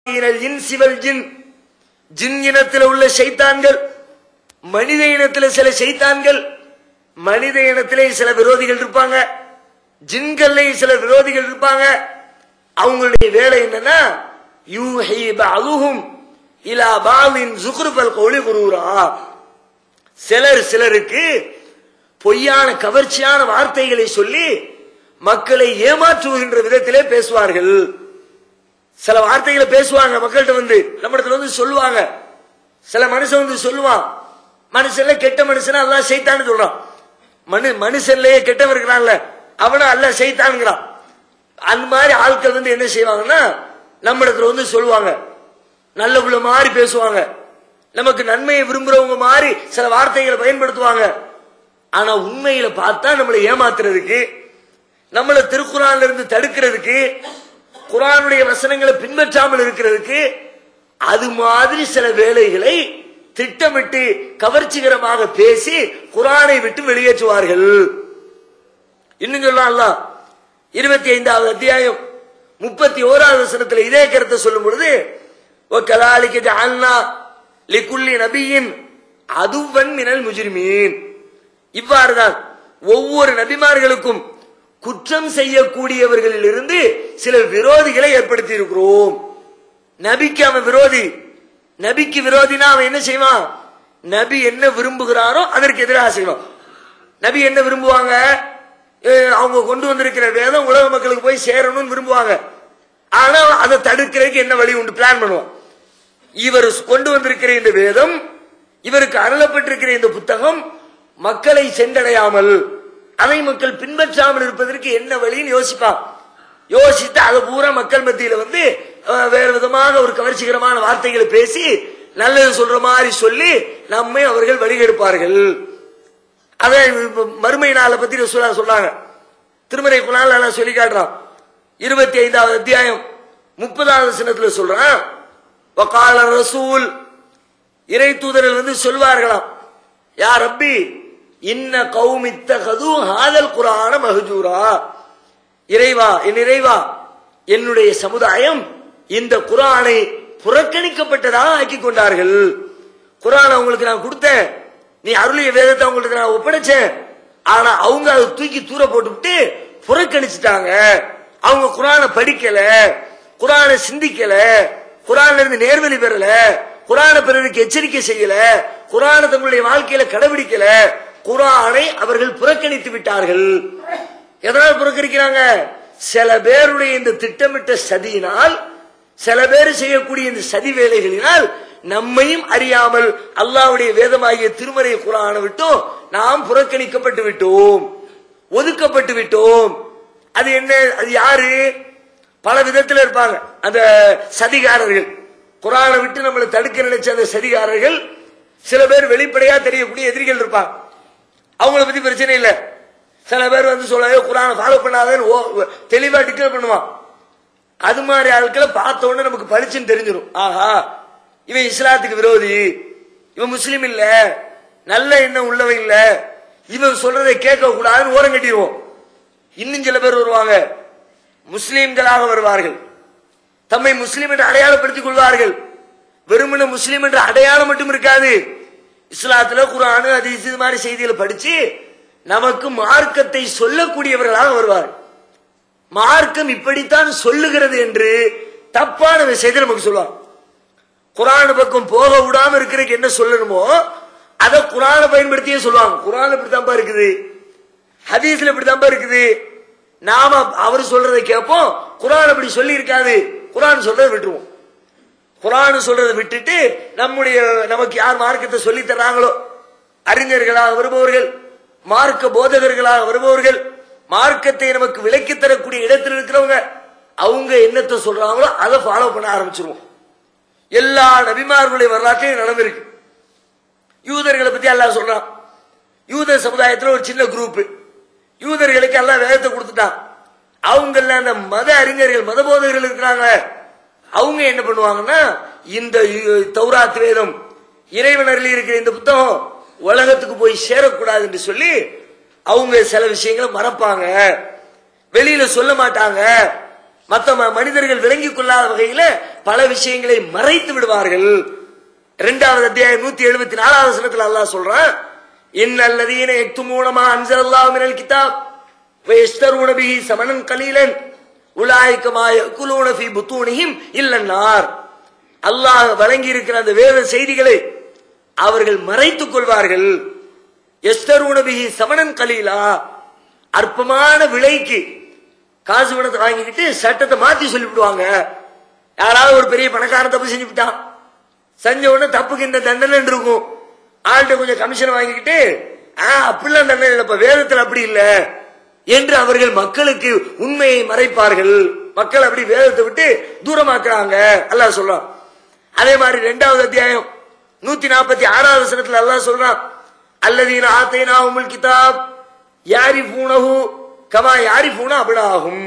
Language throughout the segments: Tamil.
ஜின் இனத்தில் உள்ள ஷைத்தான்கள், மனித இனத்தில் சில ஷைத்தான்கள், மனித இனத்திலே சில விரோதிகள் இருப்பாங்க, ஜின்களே சில விரோதிகள் இருப்பாங்க. அவங்களுடைய வேலை என்னன்னா யூஹி பஅதுஹும் இலா பஅதின் ஸுக்ருஃபல் கௌலி குரூரா. சிலருக்கு பொய்யான கவர்ச்சியான வார்த்தைகளை சொல்லி மக்களை ஏமாற்றுகின்ற விதத்திலே பேசுவார்கள். சில வார்த்தைகளை பேசுவாங்க மக்கள்கிட்ட வந்து, நம்மிடத்துல வந்து சொல்லுவாங்க. சில மனுஷன் வந்து சொல்லுவான், மனுஷன்ல கெட்ட மனுஷனா அல்லாஹ் ஷைத்தான்னு சொல்றான், மனுஷன்லயே கெட்டவன் இருக்கிறான்ல அவனா அல்லாஹ் ஷைத்தான்ங்கிறான். அந்த மாதிரி ஆட்கள் வந்து என்ன செய்வாங்கன்னா நம்மிடத்துல வந்து சொல்லுவாங்க, நல்ல புள்ள மாதிரி பேசுவாங்க, நமக்கு நன்மையை விரும்புறவங்க மாதிரி சில வார்த்தைகளை பயன்படுத்துவாங்க. ஆனா உண்மையில பார்த்தா நம்மளை ஏமாத்துறதுக்கு, நம்மளை திருக்குறான்ல இருந்து தடுக்கிறதுக்கு, குரானுடைய வசனங்களை பின்பற்றாமல் இருக்கிறதுக்கு அது மாதிரி சில வேலைகளை திட்டமிட்டு கவர்ச்சிகரமாக பேசி குரானை விட்டு வெளியேற்றுவார்கள். இன்னும் சொல்லலாம் 25வது அத்தியாயம் 31வது வசனத்தில் இதே கருத்தை சொல்லும் பொழுது வகலாலிக ஜஅல்னா லிகுல்லி நபியின் அதுவன் மினல் முஜ்ரிமீன். இவ்வாறுதான் ஒவ்வொரு நபிமார்களுக்கும் குற்றம் செய்யக்கூடியவர்களில் இருந்து சில விரோதிகளை ஏற்படுத்தி இருக்கிறோம். நபிக்கு அவன் விரோதி, நபிக்கு விரோதினா அவன் என்ன செய்வான், நபி என்ன விரும்புகிறாரோ அதற்கு எதிராக செய்வான். நபி என்ன விரும்புவாங்க, அவங்க கொண்டு வந்திருக்கிற வேதம் உலக மக்களுக்கு போய் சேரணும்னு விரும்புவாங்க. ஆனா அதை தடுக்கிறதுக்கு என்ன வழி உண்டு பிளான் பண்ணுவான். இவர் கொண்டு வந்திருக்கிற இந்த வேதம், இவருக்கு அருளப்பட்டிருக்கிற இந்த புத்தகம் மக்களை சென்றடையாமல், அதை மக்கள் பின்பற்றாமல் இருப்பதற்கு என்ன வழின்னு யோசிப்பான். யோசித்து அதை பூரா மக்கள் மத்தியில வந்து வேற விதமாக ஒரு கவர்ச்சிகரமான வார்த்தைகளை பேசி நல்லது சொல்ற மாதிரி சொல்லி நம்மை அவர்கள் வழிகெடுப்பார்கள். அதை மறுமை நாளை பத்தி சொல்றாங்க. திருமறை குர்ஆன்ல சொல்லி காட்டுறான். 25வது அத்தியாயம் 30வது வசனத்துல சொல்றான், வகால ரசூல், இறை தூதர்கள் வந்து சொல்வார்களாம், யா ரப்பி இன்ன கௌமி இத்தகது ஹாதல் குர்ஆன மஹ்ஜூரா. இறைவா, என் இறைவா, என்னுடைய சமுதாயம் இந்த குர்ஆனை புறக்கணிக்கப்பட்டதாக ஆக்கி கொண்டார்கள். குர்ஆனை உங்களுக்கு நான் கொடுத்தேன், நீ அருளிய வேதத்தை உங்களுக்கு நான் ஒப்படைச்சேன், ஆனா அவங்க அதை தூக்கி தூர போட்டுவிட்டு புறக்கணிச்சுட்டாங்க. அவங்க குர்ஆனை படிக்கல, குர்ஆனை சிந்திக்கல, குர்ஆன்ல இருந்து நேர்வழி பெறல, குர்ஆனை பிறருக்கு எச்சரிக்கை செய்யல, குர்ஆனை தங்களுடைய வாழ்க்கையில கடைபிடிக்கல, குர்ஆனை அவர்கள் புறக்கணித்து விட்டார்கள். எதனால் புறக்கணிக்கிறாங்க? சில பேருடைய இந்த திட்டமிட்ட சதியினால், சில பேர் செய்யக்கூடிய இந்த சதி வேலைகளினால் நம்மையும் அறியாமல் அல்லாஹ்வுடைய வேதமாகிய திருமறை குர்ஆனை விட்டோம் நாம் புறக்கணிக்கப்பட்டு விட்டோம், ஒதுக்கப்பட்டு விட்டோம். அது என்ன, அது யாரு? பல விதத்தில் இருப்பாங்க அந்த சதிகாரர்கள். குர்ஆனை விட்டு நம்மளை தடுக்க நினைச்ச அந்த சதிகாரர்கள் சில பேர் வெளிப்படையா தெரியக்கூடிய எதிரிகள் இருப்பாங்க. அவங்கள பத்தி பிரச்சனை இல்லை. சில பேர் வந்து சொல்ல குர்ஆனை ஃபாலோ பண்ணாதன்னு தெளிவா டிக்ளேர் பண்ணுவான். அது மாதிரி ஆட்களை பார்த்த உடனே நமக்கு பளிச்சுன்னு தெரிஞ்சிடும், ஆஹா இவன் இஸ்லாத்துக்கு விரோதி, இவன் முஸ்லீம் இல்ல, நல்ல எண்ணம் உள்ளவன் இல்ல, இவன் சொல்றதை கேட்க கூடாதுன்னு ஓரம் கட்டிடுவோம். இன்னும் சில பேர் வருவாங்க, முஸ்லீம்களாக வருவார்கள், தம்மை முஸ்லீம் என்று அடையாளப்படுத்திக் கொள்வார்கள். வெறுமன முஸ்லீம் என்ற அடையாளம் மட்டும் இருக்காது, இஸ்லாத்துல குர்ஆன் ஹதீஸ் இது மாதிரி செய்திகளை படிச்சு நமக்கு மார்க்கத்தை சொல்லக்கூடியவர்களாக வருவார். மார்க்கம் இப்படித்தான் சொல்லுகிறது என்று தப்பான விஷயத்தை நமக்கு சொல்லுவாங்க. குர்ஆன் பக்கம் போக விடாம இருக்கிறதுக்கு என்ன சொல்லணுமோ அதை குர்ஆனை பயன்படுத்தியே சொல்லுவாங்க. குர்ஆன் இப்படித்தான்பா இருக்குது, ஹதீஸ்ல இப்படித்தான்பா இருக்குது, நாம அவர் சொல்றதை கேட்போம். குர்ஆன் அப்படி சொல்லி இருக்காது, குர்ஆன் சொல்றதை விட்டுருவோம். குர்ஆன் சொல்றதை விட்டுட்டு நமக்கு யார் மார்க்கத்தை சொல்லி தர்றாங்களோ, அறிஞர்களாக வருபவர்கள், மார்க்க போதகர்களாக வருபவர்கள், மார்க்கத்தை நமக்கு விளக்கி தரக்கூடிய இடத்தில் இருக்கிறவங்க, அவங்க என்னத்தை சொல்றாங்களோ அதை ஃபாலோ பண்ண ஆரம்பிச்சிருவோம். எல்லா நபிமார்களுடைய வரலாற்றையும் நடந்திருக்கு. யூதர்களை பத்தி அல்லாஹ் சொல்றான். யூத சமுதாயத்தில் ஒரு சின்ன குரூப், யூதர்களுக்கு அல்லாஹ் வேதத்தை கொடுத்துட்டான். அவங்க அந்த மத அறிஞர்கள், மத போதகர்கள் இருக்கிறாங்க, அவங்க என்ன பண்ணுவாங்கன்னா இந்த தௌராத் வேதம், இறைவன் அருளி இருக்கிற இந்த புத்தகம் உலகத்துக்கு போய் சேரக்கூடாது என்று சொல்லி அவங்க சில விஷயங்களை மறப்பாங்க, வெளியில சொல்ல மாட்டாங்க. மற்ற மனிதர்கள் விளங்கிக் கொள்ளாத வகையில பல விஷயங்களை மறைத்து விடுவார்கள். 2வது அத்தியாயம் 174வது வசனத்தில் அல்லாஹ் சொல்றான், இன்னல்லதீன யக்துமூன மா அன்ஸலல்லாஹு மினல் கிதாப் வ யஷ்தரூன பிஹி ஸமனன் கலீலன் உலாயிக மா யகுலூன ஃபீ புத்தூனிஹிம் இல்லன் நார். அல்லாஹ் வழங்கி இருக்கிற அந்த வேத செய்திகளை அவர்கள் மறைத்துக் கொள்வார்கள். யஷ்தரூன பிஹி ஸமனன் கலீலா, அற்பமான விலைக்கு காசு பணத்தை வாங்கிக்கிட்டு சட்டத்தை மாத்தி சொல்லிவிடுவாங்க. யாராவது ஒரு பெரிய பணக்காரன் தப்பு செஞ்சு விட்டான், செஞ்ச உடனே தப்புக்கு இந்த தண்டனை இருக்கும். ஆள்கிட்ட கொஞ்சம் கமிஷன் வாங்கிக்கிட்டு அப்படிலாம் தண்டனை இல்லப்ப, வேதத்தில் அப்படி இல்ல என்று அவர்கள் மக்களுக்கு உண்மையை மறைப்பார்கள். மக்கள் அப்படி வேதத்தை விட்டு தூரமாக்குறாங்க அல்லாஹ் சொல்றான். அதே மாதிரி 2வது அத்தியாயம் 146வது வசனத்தில் அல்லாஹ் சொல்றான், அல்லதீன ஆத்தைனாஹுமுல் கிதாப் யாரிஃபூனஹு கமா யாரிஃபூன அப்னாஹும்.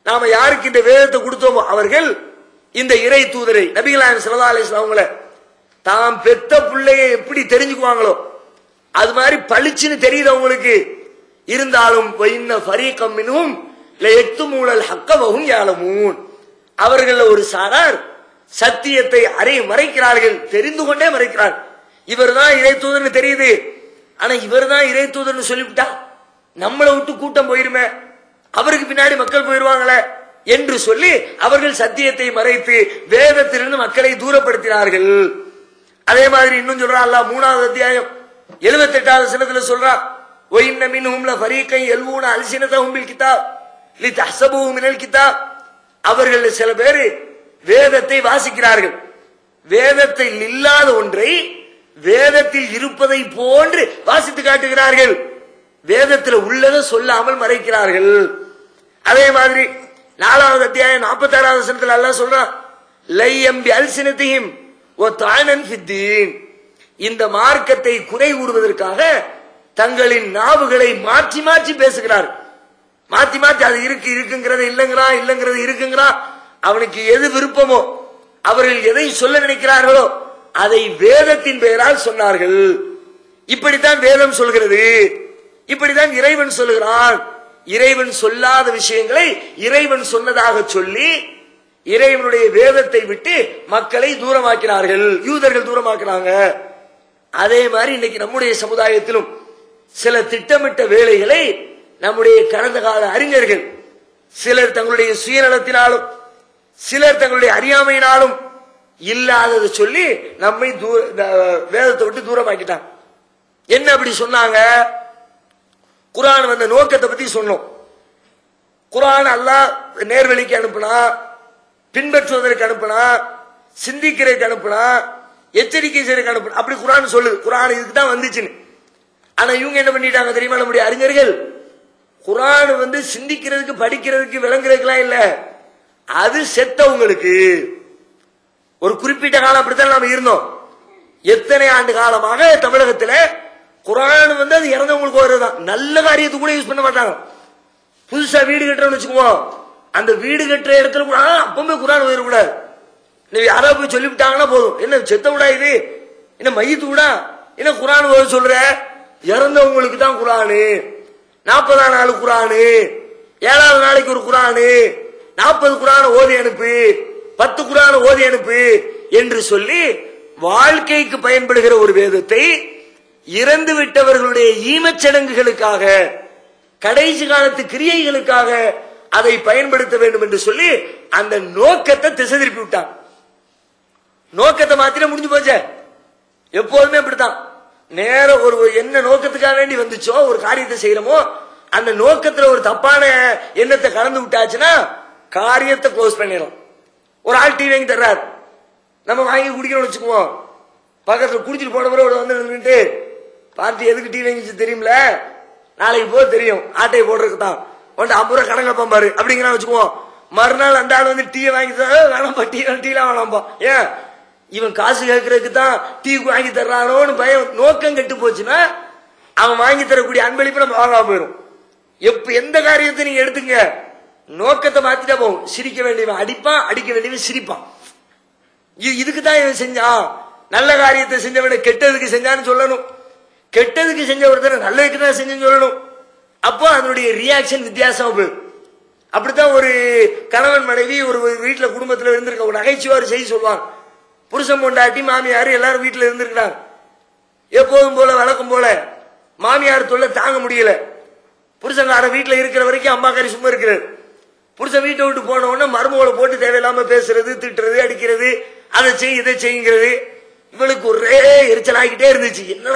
நாம யாருக்கு இந்த வேதத்தை கொடுத்தோமோ அவர்கள் இந்த இறை தூதரை நபிகள் நாயகம் ஸல்லல்லாஹு அலைஹி வஸல்லம் அவங்கள தாம் பெத்த பிள்ளையை எப்படி தெரிஞ்சுக்குவாங்களோ அது மாதிரி பளிச்சுன்னு தெரியுது அவங்களுக்கு. இருந்தாலும் வைன்ன ஃபரீகம் மின்ஹும் லயக்துமூனல் ஹக்க வஹும் யஅலமூன், அவர்கள் ஒரு சாரார் சத்தியத்தை மறைக்கிறார்கள், தெரிந்து கொண்டே மறைக்கிறார். இவர்தான் இறை தூதர்னு தெரியுது, ஆனா இவர்தான் இறை தூதர்னு சொல்லிவிட்டா நம்மளை விட்டு கூட்டம் போயிருமே, அவருக்கு பின்னாடி மக்கள் போயிருவாங்களே என்று சொல்லி அவர்கள் சத்தியத்தை மறைத்து வேதத்திலிருந்து மக்களை தூரப்படுத்தினார்கள். அதே மாதிரி இன்னும் சொல்றான் அல்லாஹ் 3வது அத்தியாயம் 78வது வசனத்துல சொல்றான், وَإِنَّ مِنْهُمْ لَفَرِيقًا يَلْوُونَ أَلْسِنَتَهُم بِالْكِتَابِ لِتَحْسَبُوهُ مِنَ الْكِتَابِ. அவர்கள் சில பேர் வேதத்தை வாசிக்கிறார்கள், வேதத்தில் இல்லாத ஒன்றை வேதத்தில் இருப்பதை போன்று வாசித்து காட்டுகிறார்கள், வேதத்தில் உள்ளதை சொல்லாமல் மறைக்கிறார்கள். அதே மாதிரி 4வது அத்தியாயம் 46வது வசனத்தில் அல்லாஹ் சொல்றான், லையம் பிஅல்சினதிஹிம் வ தஅனன் ஃபித்தீன். இந்த மார்க்கத்தை குறை கூறுவதற்காக தங்களின் நாவுகளை மாற்றி மாற்றி பேசுகிறார். மாற்றி மாற்றி அது இருக்குங்கிறத இல்லங்கிறது இருக்குங்கிறா. அவனுக்கு எது விருப்பமோ, அவர்கள் எதை சொல்ல நினைக்கிறார்களோ அதை வேதத்தின் பெயரால் சொன்னார்கள். இப்படித்தான் வேதம் சொல்கிறது, இப்படித்தான் இறைவன் சொல்லுகிறான். இறைவன் சொல்லாத விஷயங்களை இறைவன் சொன்னதாக சொல்லி இறைவனுடைய வேதத்தை விட்டு மக்களை தூரமாக்கினார்கள், யூதர்கள் தூரமாக்கினாங்க. அதே மாதிரி இன்னைக்கு நம்முடைய சமுதாயத்திலும் சில திட்டமிட்ட வேலைகளை நம்முடைய கடந்த கால அறிஞர்கள் சிலர் தங்களுடைய சுயநலத்தினாலும் சிலர் தங்களுடைய அறியாமையினாலும் இல்லாததை சொல்லி நம்மை வேதத்தை விட்டு தூரமாக்கிட்டாங்க. என்ன அப்படி சொன்னாங்க? குர்ஆன் வந்த நோக்கத்தை பத்தி சொன்னோம். குர்ஆன் அல்லாஹ் நேர்வழிக்கு அனுப்புனா, பின்பற்றுவதற்கு அனுப்புனா, சிந்திக்கிறதுக்கு அனுப்புனா, எச்சரிக்கை செய்யறதுக்கு அனுப்புனா, அப்படி குர்ஆன் சொல்லுது. குர்ஆன் இதுக்கு தான் வந்துச்சுன்னு. ஆனா இவங்க என்ன பண்ணிட்டாங்க தெரியுமா? நம்முடைய அறிஞர்கள் குர்ஆன் சிந்திக்கிறதுக்கு படிக்கிறதுக்கு விளங்குறதுக்குலாம் இல்ல, அது செத்தவங்களுக்கு. ஒரு குறிப்பிட்ட காலம் அப்படித்தான் நாம இருந்தோம். எத்தனை ஆண்டு காலமாக தமிழகத்தில் குர்ஆன் அது இறந்தவங்களுக்கு வருதான். நல்ல காரியத்துக்கு கூட யூஸ் பண்ண மாட்டாங்க. புதுசா வீடு கட்டுறோம்னு வச்சுக்குவோம், அந்த வீடு கட்டுற இடத்துல கூட அப்பவுமே குர்ஆன் உயரக்கூடாது. யாராவது போய் சொல்லிவிட்டாங்கன்னா போதும், என்ன செத்த விடா, இது என்ன மையத்து விடா, என்ன குர்ஆன் ஓத சொல்ற? இறந்தவங்களுக்கு தான் குர்ஆன். 40ஆம் நாள் குர்ஆன், 7வது நாளைக்கு ஒரு குர்ஆன், 40 குர்ஆன் ஓதி அனுப்பு, 10 குர்ஆன் ஓதி அனுப்பு என்று சொல்லி வாழ்க்கைக்கு பயன்படுகிற ஒரு வேதத்தை இறந்து விட்டவர்களுடைய ஈமச்சடங்குகளுக்காக, கடைசி காலத்து கிரியைகளுக்காக அதை பயன்படுத்த வேண்டும் என்று சொல்லி அந்த நோக்கத்தை திசை திருப்பி விட்டான். நோக்கத்தை மாத்திர முடிஞ்சு போச்ச. எப்போதுமே அப்படித்தான். நேரம் ஒரு என்ன நோக்கத்துக்காக வேண்டி வந்துச்சோ, ஒரு காரியத்தை செய்யறோமோ அந்த நோக்கத்துல ஒரு தப்பான எண்ணத்தை கலந்து விட்டாச்சுன்னா காரியத்தை க்ளோஸ் பண்ணிடும். ஒரு ஆள் டீ வாங்கி தர்றாரு, நம்ம வாங்கி குடிக்கணும்னு வச்சுக்குவோம். பக்கத்துல குடிச்சிட்டு போனவரோட நின்றுட்டு, பார்ட்டி எதுக்கு டீ வாங்கிச்சு தெரியும்ல, நாளைக்கு போக தெரியும், ஆட்டையை போடுறதுக்கு தான், 50 ரூபா கடன் கேட்பான் பாரு அப்படிங்கிறான் வச்சுக்குவோம். மறுநாள் அந்த ஆள் டீயை வாங்கி வேணாம்பா, டீலாம் வேணாம்பா. ஏன்? இவன் காசு கேட்கறதுக்கு தான் டீ வாங்கி தர்றானோன்னு பயம். நோக்கம் கெட்டு போச்சுன்னா அவன் வாங்கி தரக்கூடிய அன்பளிப்பு நம்ம வாங்காம போயிடும். எந்த காரியத்தை நீங்க எடுத்துங்க, நோக்கத்தை மாத்திட்டா போகும். சிரிக்க வேண்டியவன் அடிப்பான், அடிக்க வேண்டியவன் சிரிப்பான். இதுக்கு தான் இவன் செஞ்சான். நல்ல காரியத்தை செஞ்சவன கெட்டதுக்கு செஞ்சான்னு சொல்லணும், கெட்டதுக்கு செஞ்ச ஒருத்தர் நல்லதுக்கு தான் செஞ்சு சொல்லணும். அப்போ அதனுடைய ரியாக்ஷன் வித்தியாசமா போயிடும். அப்படித்தான் ஒரு கணவன் மனைவி ஒரு வீட்டுல குடும்பத்துல இருந்திருக்க ஒரு நகைச்சுவை செய்தி சொல்லுவாங்க. புருஷன் பொண்டாட்டி மாமியார் எல்லாரும் வீட்டுல இருந்திருக்கிறாங்க. எப்போதும் போல வழக்கம் போல மாமியார் தொல்லை தாங்க முடியல. புருஷங்கார வீட்டுல இருக்கிற வரைக்கும் அம்மாக்காரி சும்மா இருக்கிறார். புருஷன் வீட்டை விட்டு போன உடனே மருமகளை போட்டு தேவையில்லாம பேசுறது, திட்டுறது, அடிக்கிறது, அதை செய் இதை செய்யுங்கிறது. இவளுக்கு ஒரே எரிச்சலாகிட்டே இருந்துச்சு. என்ன